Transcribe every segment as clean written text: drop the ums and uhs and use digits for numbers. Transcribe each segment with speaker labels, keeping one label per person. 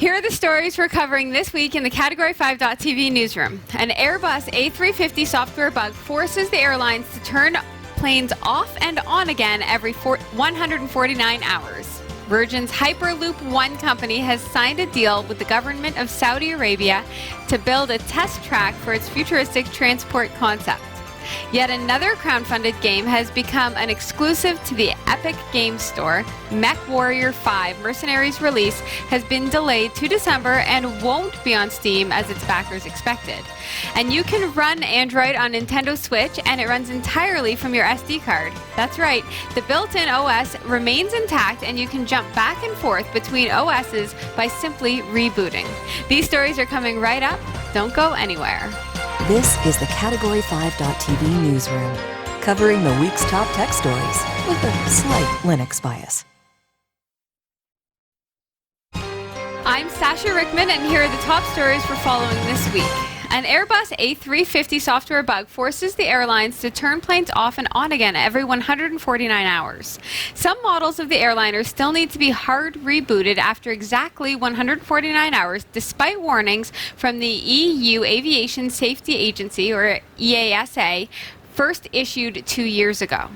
Speaker 1: Here are the stories we're covering this week in the Category 5.tv newsroom. An Airbus A350 software bug forces the airlines to turn planes off and on again every 149 hours. Virgin's Hyperloop One company has signed a deal with the government of Saudi Arabia to build a test track for its futuristic transport concept. Yet another crowdfunded game has become an exclusive to the Epic Games Store. MechWarrior 5 Mercenaries release has been delayed to December and won't be on Steam as its backers expected. And you can run Android on Nintendo Switch, and it runs entirely from your SD card. That's right, the built-in OS remains intact, and you can jump back and forth between OSs by simply rebooting. These stories are coming right up. Don't go anywhere.
Speaker 2: This is the Category 5.tv newsroom, covering the week's top tech stories with a slight Linux bias.
Speaker 1: I'm Sasha Rickman, and here are the top stories we're following this week. An Airbus A350 software bug forces the airlines to turn planes off and on again every 149 hours. Some models of the airliner still need to be hard rebooted after exactly 149 hours, despite warnings from the EU Aviation Safety Agency, or EASA, first issued 2 years ago.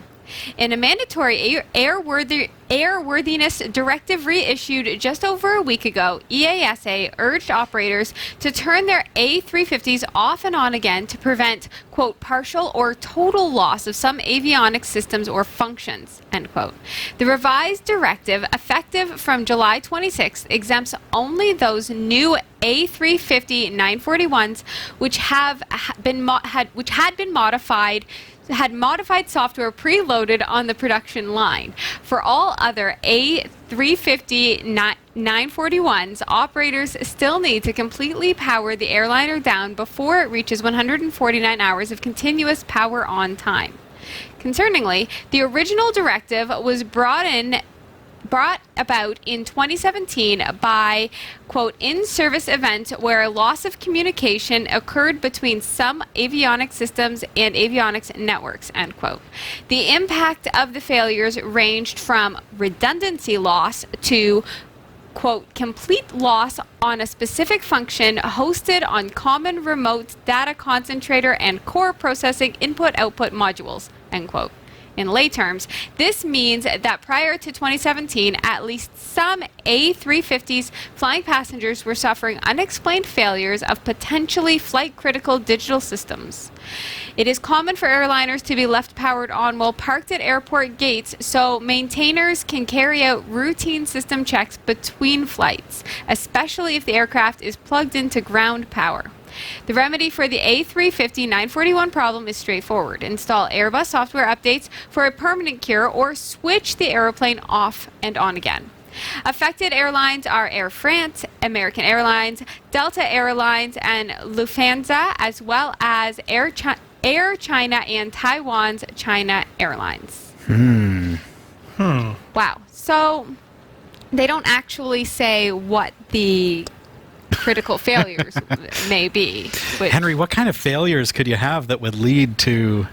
Speaker 1: In a mandatory airworthiness directive reissued just over a week ago, EASA urged operators to turn their A350s off and on again to prevent, quote, partial or total loss of some avionics systems or functions, end quote. The revised directive, effective from July 26th, exempts only those new A350 941s which had been modified software preloaded on the production line. For all other A350 941s, operators still need to completely power the airliner down before it reaches 149 hours of continuous power on time. Concerningly, the original directive was brought about in 2017 by, quote, in-service event where a loss of communication occurred between some avionics systems and avionics networks, end quote. The impact of the failures ranged from redundancy loss to, quote, complete loss on a specific function hosted on common remote data concentrator and core processing input-output modules, end quote. In lay terms, this means that prior to 2017, at least some A350s flying passengers were suffering unexplained failures of potentially flight-critical digital systems. It is common for airliners to be left powered on while parked at airport gates, so maintainers can carry out routine system checks between flights, especially if the aircraft is plugged into ground power. The remedy for the A350 941 problem is straightforward. Install Airbus software updates for a permanent cure or switch the aeroplane off and on again. Affected airlines are Air France, American Airlines, Delta Airlines, and Lufthansa, as well as Air China and Taiwan's China Airlines. Wow. So they don't actually say what the critical failures may be.
Speaker 3: Henry, what kind of failures could you have that would lead to...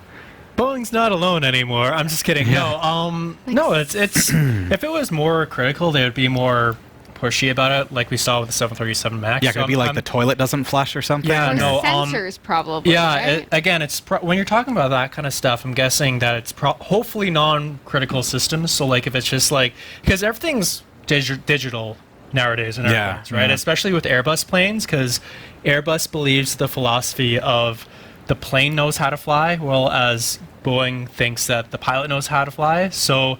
Speaker 4: Boeing's not alone anymore. I'm just kidding.
Speaker 3: Yeah.
Speaker 4: No, it's if it was more critical, they would be more pushy about it, like we saw with the 737 MAX.
Speaker 3: Yeah, could it be like the toilet doesn't flush or something?
Speaker 4: Yeah,
Speaker 1: or
Speaker 4: no.
Speaker 1: Sensors probably.
Speaker 4: Yeah,
Speaker 1: right?
Speaker 4: again, it's when you're talking about that kind of stuff, I'm guessing that it's hopefully non-critical systems. So like if it's just like, because everything's digital nowadays in airplanes, right? Yeah. Especially with Airbus planes, because Airbus believes the philosophy of the plane knows how to fly, while as Boeing thinks that the pilot knows how to fly. So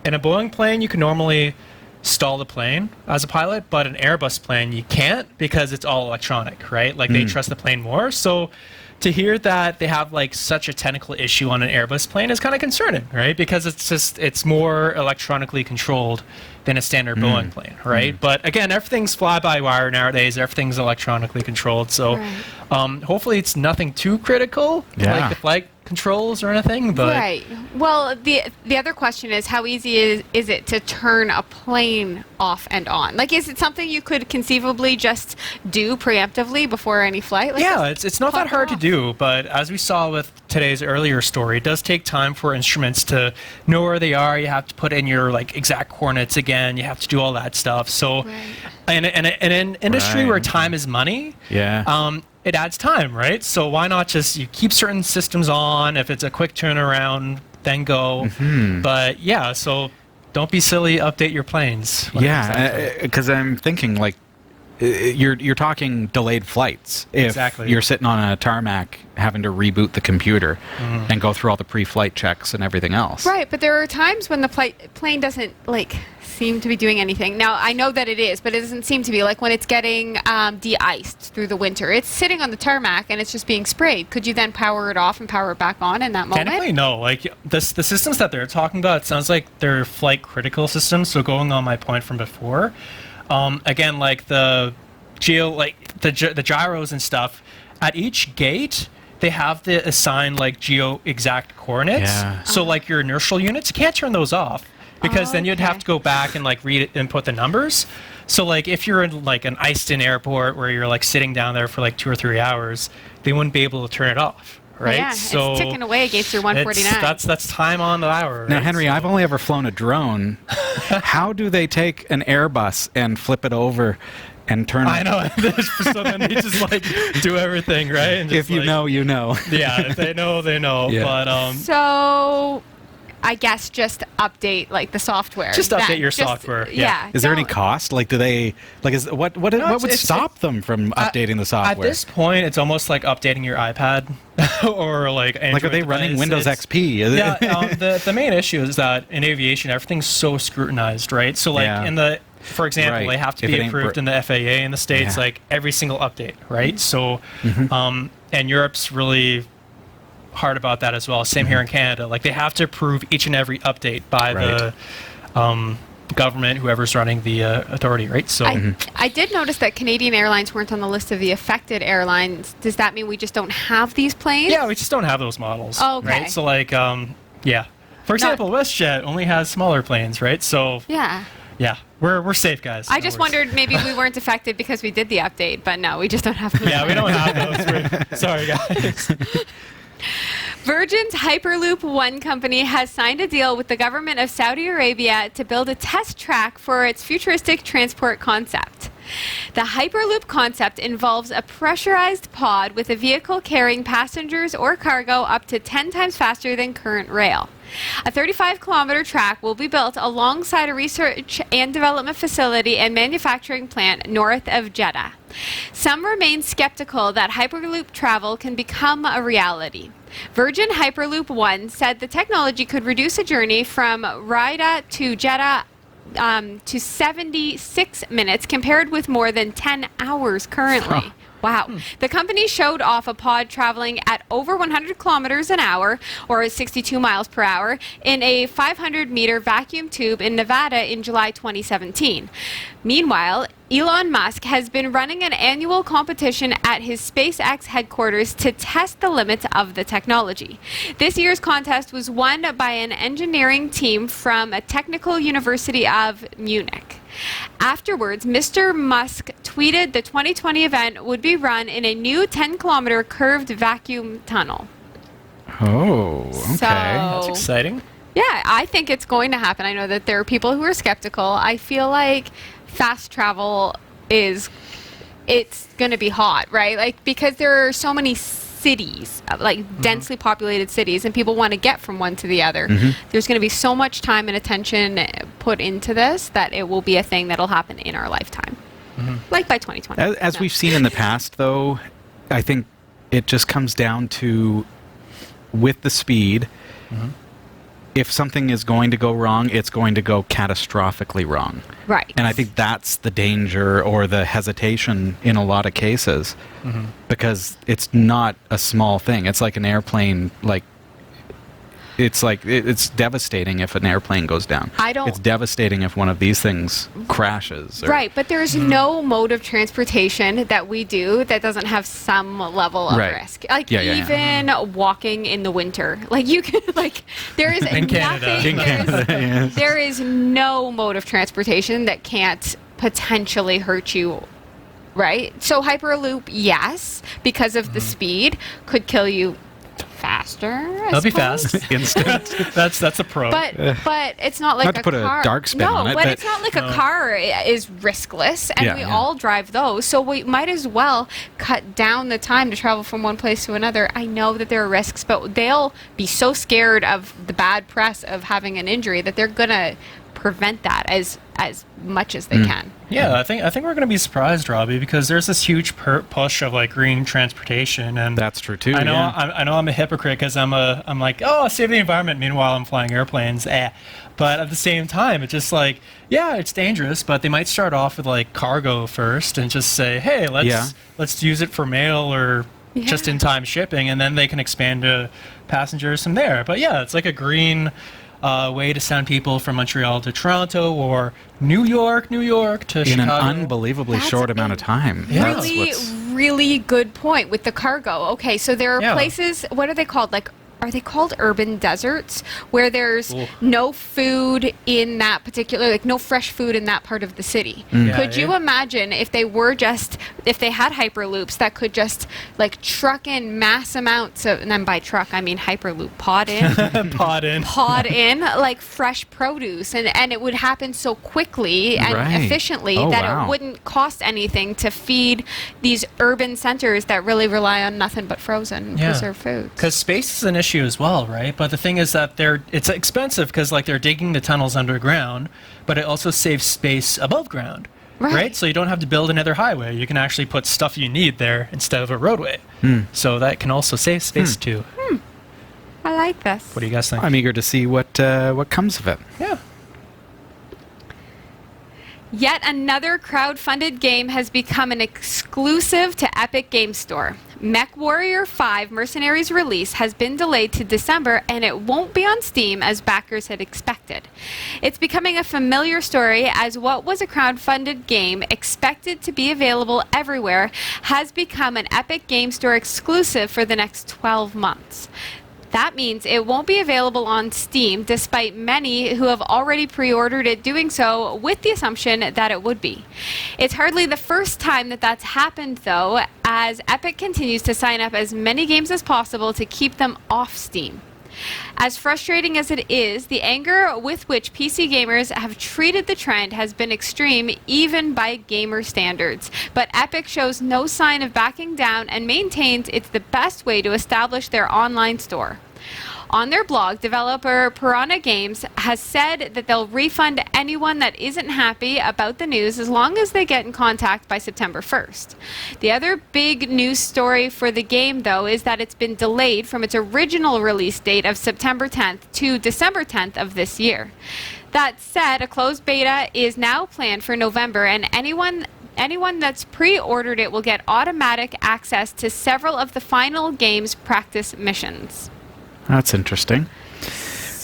Speaker 4: in a Boeing plane, you can normally stall the plane as a pilot, but an Airbus plane, you can't because it's all electronic, right? Like they trust the plane more. So to hear that they have like such a technical issue on an Airbus plane is kind of concerning, right? Because it's more electronically controlled than a standard Boeing plane, right? But again, everything's fly-by-wire nowadays. Everything's electronically controlled. So hopefully it's nothing too critical, like the flight controls or anything, but
Speaker 1: Right. Well, the other question is how easy is it to turn a plane off and on? Like, is it something you could conceivably just do preemptively before any flight? Like,
Speaker 4: yeah, it's not that hard to
Speaker 1: off?
Speaker 4: do, but as we saw with today's earlier story, it does take time for instruments to know where they are. You have to put in your like exact coordinates again. You have to do all that stuff. So, in an industry where time is money, it adds time, right? So why not just you keep certain systems on? If it's a quick turnaround, then go. But yeah, so don't be silly. Update your planes.
Speaker 3: Because I'm thinking like you're talking delayed flights. If you're sitting on a tarmac having to reboot the computer and go through all the pre-flight checks and everything else.
Speaker 1: Right, but there are times when the plane doesn't like seem to be doing anything. Now I know that it is, but it doesn't seem to be. Like when it's getting de-iced through the winter, it's sitting on the tarmac and it's just being sprayed. Could you then power it off and power it back on in that moment?
Speaker 4: Technically, no. Like the systems that they're talking about, it sounds like they're flight critical systems. So going on my point from before. Again, like the gyros and stuff, at each gate, they have to assign like geo exact coordinates. So like your inertial units, you can't turn those off because then you'd have to go back and like read it, input the numbers. So like if you're in like an iced-in airport where you're like sitting down there for like 2 or 3 hours, they wouldn't be able to turn it off. Right,
Speaker 1: yeah,
Speaker 4: so
Speaker 1: it's ticking away against your 149.
Speaker 4: That's time on the hour. Right?
Speaker 3: Now, Henry, I've only ever flown a drone. How do they take an Airbus and flip it over and turn it?
Speaker 4: I know. So then they just like do everything, right? And just,
Speaker 3: if you know, you know.
Speaker 4: Yeah, if they know, they know.
Speaker 3: Yeah.
Speaker 4: But
Speaker 1: so I guess just update like the software.
Speaker 4: Just update your software. Yeah.
Speaker 3: Is there any cost? Like, do they like? What would stop them from updating the software?
Speaker 4: At this point, it's almost like updating your iPad or like Android
Speaker 3: like, are they running Windows XP?
Speaker 4: Yeah. The main issue is that in aviation, everything's so scrutinized, right? So like in the for example, they have to be approved in the FAA in the States, like every single update, right? So, and Europe's really hard about that as well. Same here in Canada. Like they have to approve each and every update by the government, whoever's running the authority, right? So
Speaker 1: I did notice that Canadian Airlines weren't on the list of the affected airlines. Does that mean we just don't have these planes?
Speaker 4: Yeah, we just don't have those models.
Speaker 1: Oh, okay.
Speaker 4: Right? So like, for example, WestJet only has smaller planes, right? So yeah, we're safe, guys.
Speaker 1: I just wondered maybe we weren't affected because we did the update, but no, we just don't have those.
Speaker 4: Yeah, we don't have those. Sorry, guys.
Speaker 1: Virgin's Hyperloop One company has signed a deal with the government of Saudi Arabia to build a test track for its futuristic transport concept. The Hyperloop concept involves a pressurized pod with a vehicle carrying passengers or cargo up to 10 times faster than current rail. A 35-kilometer track will be built alongside a research and development facility and manufacturing plant north of Jeddah. Some remain skeptical that Hyperloop travel can become a reality. Virgin Hyperloop One said the technology could reduce a journey from Riyadh to Jeddah to 76 minutes compared with more than 10 hours currently. Wow. The company showed off a pod traveling at over 100 kilometers an hour, or 62 miles per hour, in a 500-meter vacuum tube in Nevada in July 2017. Meanwhile, Elon Musk has been running an annual competition at his SpaceX headquarters to test the limits of the technology. This year's contest was won by an engineering team from a technical university of Munich. Afterwards, Mr. Musk tweeted the 2020 event would be run in a new 10-kilometer curved vacuum tunnel.
Speaker 3: Oh, okay.
Speaker 4: That's exciting.
Speaker 1: Yeah, I think it's going to happen. I know that there are people who are skeptical. I feel like fast travel it's going to be hot, right? Like, because there are so many cities, like densely populated cities, and people want to get from one to the other. There's going to be so much time and attention put into this that it will be a thing that'll happen in our lifetime, like by 2020.
Speaker 3: As we've seen in the past, though, I think it just comes down to, with the speed, if something is going to go wrong, it's going to go catastrophically wrong.
Speaker 1: Right.
Speaker 3: And I think that's the danger or the hesitation in a lot of cases, because it's not a small thing. It's like an airplane, like it's like it's devastating if an airplane goes down. It's devastating if one of these things crashes.
Speaker 1: Right, but there's no mode of transportation that we do that doesn't have some level of risk. Like even walking in the winter, like you can there is
Speaker 4: in Canada.
Speaker 1: There is no mode of transportation that can't potentially hurt you. Right? So Hyperloop, yes, because of the speed, could kill you faster.
Speaker 4: That'll be fast.
Speaker 3: Instant.
Speaker 4: That's a pro.
Speaker 1: But it's not like
Speaker 3: not to put a dark spin on it.
Speaker 1: But it's not like a car is riskless, and we all drive those. So we might as well cut down the time to travel from one place to another. I know that there are risks, but they'll be so scared of the bad press of having an injury that they're gonna prevent that as much as they can.
Speaker 4: Yeah, I think we're going to be surprised, Robbie, because there's this huge push of like green transportation, and
Speaker 3: that's true too.
Speaker 4: I know I'm a hypocrite because I'm like, oh, save the environment. Meanwhile, I'm flying airplanes. But at the same time, it's just like, yeah, it's dangerous, but they might start off with like cargo first and just say, hey, let's use it for mail or just-in-time shipping, and then they can expand to passengers from there. But yeah, it's like a green way to send people from Montreal to Toronto or New York to Chicago.
Speaker 3: In an unbelievably short amount of time.
Speaker 1: Really good point with the cargo. Okay, so there are places, what are they called? Are they called urban deserts, where there's no food in that particular, no fresh food in that part of the city? Could you imagine if they had Hyperloops that could just truck in mass amounts of, and then by truck I mean Hyperloop, pod in like fresh produce, and it would happen so quickly and efficiently that it wouldn't cost anything to feed these urban centers that really rely on nothing but frozen preserved foods.
Speaker 4: Because space is an issue as well, right? But the thing is that it's expensive because they're digging the tunnels underground, but it also saves space above ground, right? So you don't have to build another highway. You can actually put stuff you need there instead of a roadway. So that can also save space too.
Speaker 1: I like this.
Speaker 4: What do you guys think?
Speaker 3: I'm eager to see what comes of it.
Speaker 4: Yeah.
Speaker 1: Yet another crowdfunded game has become an exclusive to Epic Game Store. MechWarrior 5 Mercenaries release has been delayed to December, and it won't be on Steam as backers had expected. It's becoming a familiar story, as what was a crowdfunded game expected to be available everywhere has become an Epic Game Store exclusive for the next 12 months. That means it won't be available on Steam, despite many who have already pre-ordered it doing so with the assumption that it would be. It's hardly the first time that that's happened, though, as Epic continues to sign up as many games as possible to keep them off Steam. As frustrating as it is, the anger with which PC gamers have treated the trend has been extreme, even by gamer standards. But Epic shows no sign of backing down and maintains it's the best way to establish their online store. On their blog, developer Piranha Games has said that they'll refund anyone that isn't happy about the news as long as they get in contact by September 1st. The other big news story for the game, though, is that it's been delayed from its original release date of September 10th to December 10th of this year. That said, a closed beta is now planned for November, and anyone that's pre-ordered it will get automatic access to several of the final game's practice missions.
Speaker 3: That's interesting.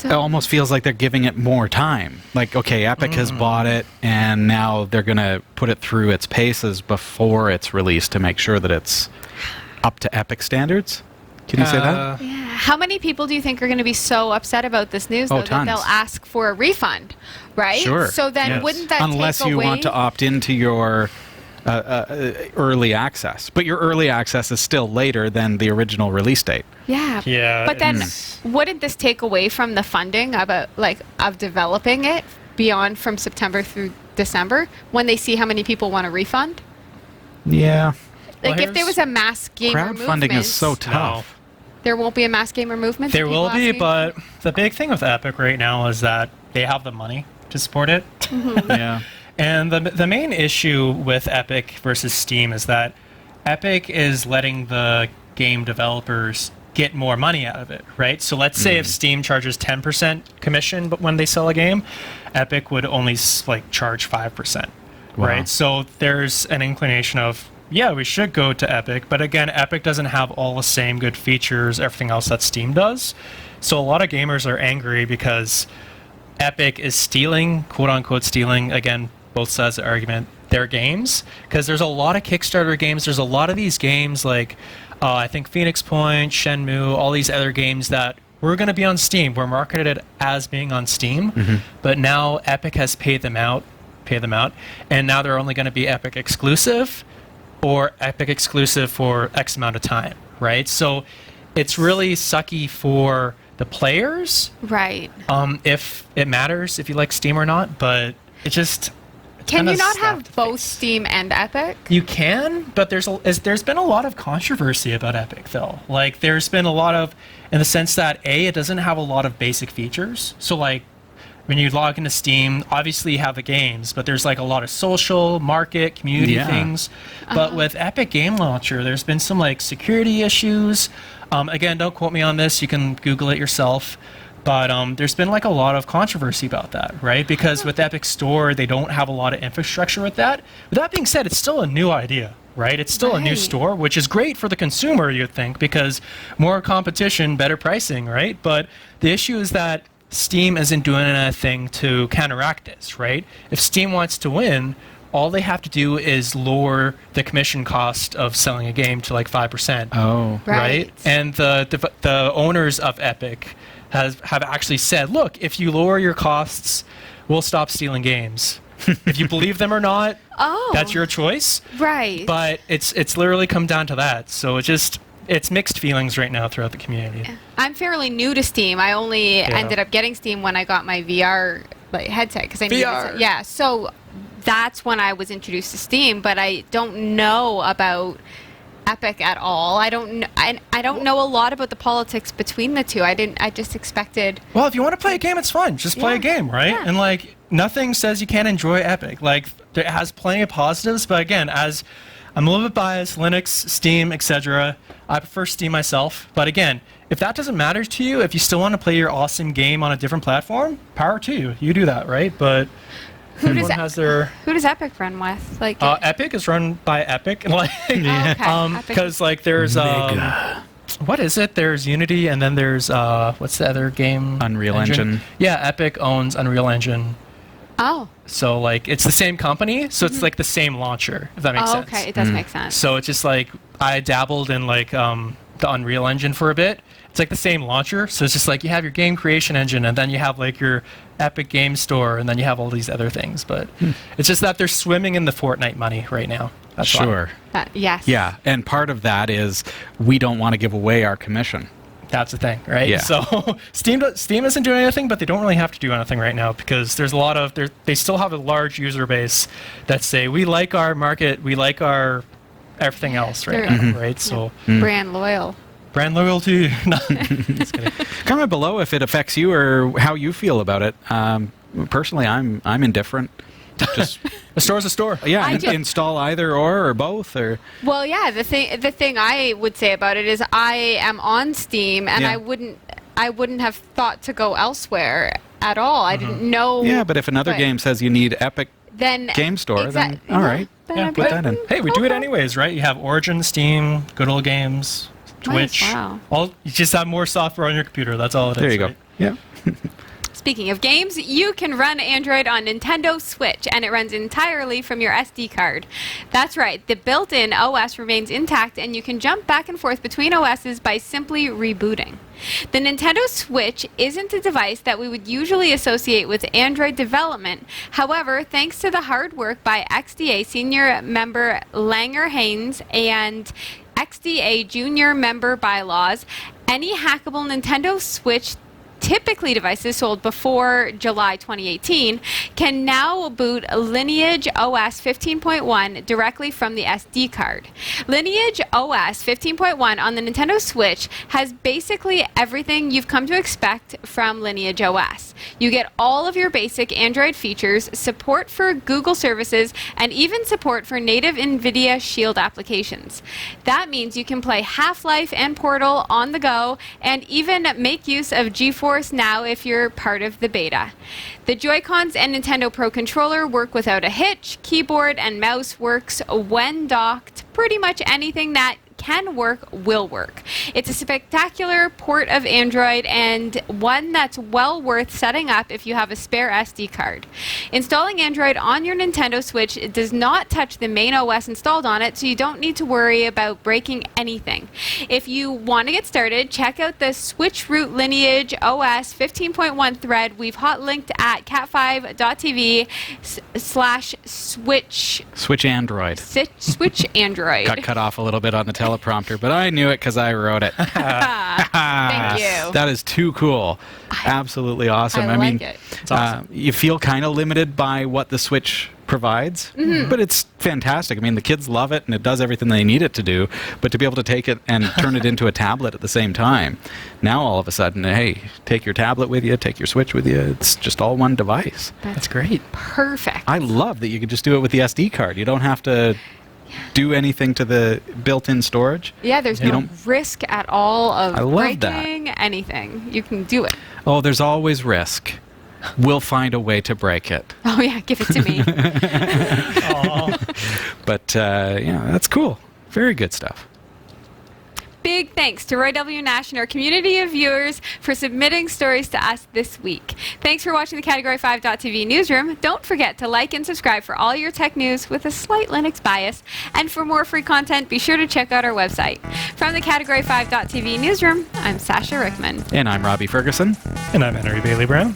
Speaker 3: It almost feels like they're giving it more time. Like, okay, Epic has bought it, and now they're going to put it through its paces before it's released to make sure that it's up to Epic standards. Can you say that?
Speaker 1: Yeah. How many people do you think are going to be so upset about this news, though, that they'll ask for a refund, right?
Speaker 3: Sure.
Speaker 1: So then wouldn't that
Speaker 3: unless
Speaker 1: take away...
Speaker 3: you want to opt into your early access. But your early access is still later than the original release date.
Speaker 1: Yeah.
Speaker 4: Yeah.
Speaker 1: But then wouldn't this take away from the funding of developing it beyond from September through December when they see how many people want a refund?
Speaker 3: Yeah.
Speaker 1: Like if there was a mass gamer movement...
Speaker 3: Crowdfunding is so tough.
Speaker 1: There won't be a mass gamer movement?
Speaker 4: There will be, but the big thing with Epic right now is that they have the money to support it.
Speaker 3: Yeah.
Speaker 4: And the main issue with Epic versus Steam is that Epic is letting the game developers get more money out of it, right? So let's say if Steam charges 10% commission, but when they sell a game, Epic would only charge 5%, right? So there's an inclination of yeah, we should go to Epic. But again, Epic doesn't have all the same good features, everything else that Steam does. So a lot of gamers are angry because Epic is stealing, quote unquote stealing, again, both sides of the argument, their games. Because there's a lot of Kickstarter games. There's a lot of these games like, I think Phoenix Point, Shenmue, all these other games that were going to be on Steam. We're marketed as being on Steam. But now Epic has paid them out. And now they're only going to be Epic exclusive or Epic exclusive for X amount of time, right? So it's really sucky for the players.
Speaker 1: Right.
Speaker 4: If it matters if you like Steam or not, but it just...
Speaker 1: Can you not have both Steam and Epic?
Speaker 4: You can, but there's been a lot of controversy about Epic, though. Like, there's been a lot of, in the sense that, A, it doesn't have a lot of basic features. So, like, when you log into Steam, obviously you have the games, but there's, like, a lot of social, market, community things. But with Epic Game Launcher, there's been some, like, security issues. Again, don't quote me on this. You can Google it yourself. But there's been like a lot of controversy about that, right? Because with Epic Store, they don't have a lot of infrastructure with that. With that being said, it's still a new idea, right? It's still a new store, which is great for the consumer, you'd think, because more competition, better pricing, right? But the issue is that Steam isn't doing anything to counteract this, right? If Steam wants to win, all they have to do is lower the commission cost of selling a game to like 5%.
Speaker 3: Oh,
Speaker 1: right.
Speaker 4: And the owners of Epic have actually said, look, if you lower your costs, we'll stop stealing games. If you believe them or not, that's your choice.
Speaker 1: Right.
Speaker 4: But it's literally come down to that. So it's mixed feelings right now throughout the community.
Speaker 1: I'm fairly new to Steam. I only ended up getting Steam when I got my VR headset because I needed so that's when I was introduced to Steam, but I don't know about Epic at all. I don't know a lot about the politics between the two. I just expected.
Speaker 4: Well, if you want to play a game, it's fun. Just play a game, right?
Speaker 1: Yeah.
Speaker 4: And like nothing says you can't enjoy Epic. Like it has plenty of positives, but again, as I'm a little bit biased, Linux, Steam, etc. I prefer Steam myself. But again, if that doesn't matter to you, if you still want to play your awesome game on a different platform, power to you. You do that, right? But
Speaker 1: Who does Epic run with? Like
Speaker 4: Epic is run by Epic, like because like there's what is it? There's Unity, and then there's what's the other game?
Speaker 3: Unreal Engine.
Speaker 4: Yeah, Epic owns Unreal Engine.
Speaker 1: Oh.
Speaker 4: So like it's the same company, so it's like the same launcher. If that makes sense.
Speaker 1: Okay, it does make sense.
Speaker 4: So it's just like I dabbled in like the Unreal Engine for a bit. It's like the same launcher, so it's just like you have your game creation engine, and then you have like your Epic Game Store, and then you have all these other things. But it's just that they're swimming in the Fortnite money right now. That's
Speaker 3: sure.
Speaker 1: Yes.
Speaker 3: Yeah, and part of that is we don't want to give away our commission.
Speaker 4: That's the thing, right?
Speaker 3: Yeah.
Speaker 4: So Steam isn't doing anything, but they don't really have to do anything right now because there's a lot of they still have a large user base that say we like our market, we like our everything else right now, right? So
Speaker 1: brand loyal.
Speaker 4: Brand loyalty. No.
Speaker 3: Comment below if it affects you or how you feel about it. Personally, I'm indifferent. Just
Speaker 4: a store's a store.
Speaker 3: Yeah, install either or both or.
Speaker 1: Well, yeah. The thing I would say about it is I am on Steam and I wouldn't have thought to go elsewhere at all. I didn't know.
Speaker 3: Yeah, but if another game says you need Epic Game Store, then all right, put that in.
Speaker 4: Hey, we do it anyways, right? You have Origin, Steam, Good Old Games, Twitch.
Speaker 1: Nice, wow.
Speaker 4: You just have more software on your computer. That's all it is.
Speaker 3: There you
Speaker 4: right?
Speaker 3: go. Yeah.
Speaker 1: Speaking of games, you can run Android on Nintendo Switch, and it runs entirely from your SD card. That's right, the built-in OS remains intact, and you can jump back and forth between OSs by simply rebooting. The Nintendo Switch isn't a device that we would usually associate with Android development. However, thanks to the hard work by XDA senior member Langer Haynes and XDA junior member bylaws, any hackable Nintendo Switch typically devices sold before July 2018 can now boot Lineage OS 15.1 directly from the SD card. Lineage OS 15.1 on the Nintendo Switch has basically everything you've come to expect from Lineage OS. You get all of your basic Android features, support for Google services, and even support for native NVIDIA Shield applications. That means you can play Half-Life and Portal on the go, and even make use of GeForce Now if you're part of the beta. The Joy-Cons and Nintendo Pro Controller work without a hitch. Keyboard and mouse works when docked pretty much anything that can work will work. It's a spectacular port of Android and one that's well worth setting up if you have a spare SD card. Installing Android on your Nintendo Switch does not touch the main OS installed on it, so you don't need to worry about breaking anything. If you want to get started, check out the Switch Root Lineage OS 15.1 thread we've hot linked at cat5.tv/switch
Speaker 3: Android.
Speaker 1: Switch Android.
Speaker 3: Got cut off a little bit on the teleprompter, but I knew it because I wrote it.
Speaker 1: Thank you.
Speaker 3: That is too cool. Absolutely awesome.
Speaker 1: I
Speaker 3: mean,
Speaker 1: like it.
Speaker 4: It's awesome.
Speaker 3: you feel kind of limited by what the Switch provides, but it's fantastic. I mean, the kids love it, and it does everything they need it to do, but to be able to take it and turn it into a tablet at the same time, now all of a sudden, hey, take your tablet with you, take your Switch with you, it's just all one device.
Speaker 4: That's great.
Speaker 1: Perfect.
Speaker 3: I love that you can just do it with the SD card. You don't have to do anything to the built-in storage.
Speaker 1: Yeah, there's no risk at all of
Speaker 3: I love that.
Speaker 1: breaking anything. You can do it.
Speaker 3: Oh, there's always risk. We'll find a way to break it.
Speaker 1: Oh yeah, give it to me.
Speaker 3: But yeah, that's cool. Very good stuff.
Speaker 1: Big thanks to Roy W. Nash and our community of viewers for submitting stories to us this week. Thanks for watching the Category 5.tv newsroom. Don't forget to like and subscribe for all your tech news with a slight Linux bias. And for more free content, be sure to check out our website. From the Category 5.tv newsroom, I'm Sasha Rickman.
Speaker 3: And I'm Robbie Ferguson.
Speaker 4: And I'm Henry Bailey-Brown.